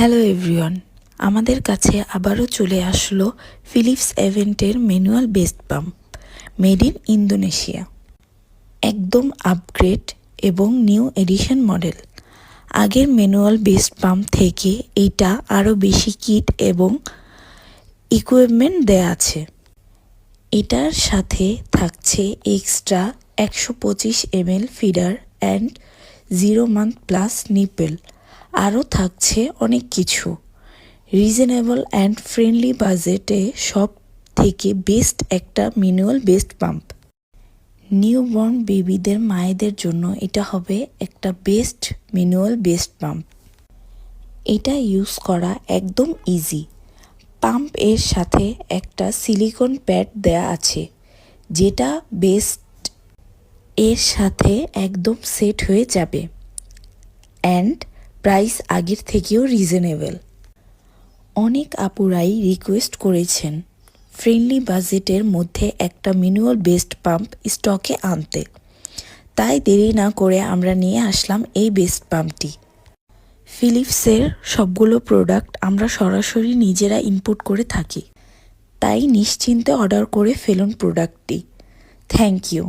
Hello everyone, আমাদের কাছে আবারও চলে আসলো ফিলিপস এভেন্টের manual breast pump made in Indonesia. একদম আপগ্রেড এবং নিউ এডিশন মডেল। আগের ম্যানুয়াল বেস্ট পাম্প থেকে এইটা আরও বেশি কিট এবং ইকুইপমেন্ট দেয়া আছে। এটার সাথে থাকছে extra 125 ml feeder and 0 month plus nipple. আরও থাকছে অনেক কিছু। রিজনেবল অ্যান্ড ফ্রেন্ডলি বাজেটে সব থেকে বেস্ট একটা ম্যানুয়াল বেস্ট পাম্প। নিউবর্ন বেবিদের মায়েদের জন্য এটা হবে একটা বেস্ট ম্যানুয়াল বেস্ট পাম্প। এটা ইউজ করা একদম ইজি। পাম্প এর সাথে একটা সিলিকন প্যাড দেয়া আছে, যেটা বেস্ট এর সাথে একদম সেট হয়ে যাবে। অ্যান্ড প্রাইস আগের থেকেও রিজনেবল। অনেক আপুরাই রিকোয়েস্ট করেছেন ফ্রেন্ডলি বাজেটের মধ্যে একটা ম্যানুয়াল বেস্ট পাম্প স্টকে আনতে, তাই দেরি না করে আমরা নিয়ে আসলাম এই বেস্ট পাম্পটি। ফিলিপসের সবগুলো প্রোডাক্ট আমরা সরাসরি নিজেরা ইম্পোর্ট করে থাকি, তাই নিশ্চিন্তে অর্ডার করে ফেলুন প্রোডাক্টটি। Thank you.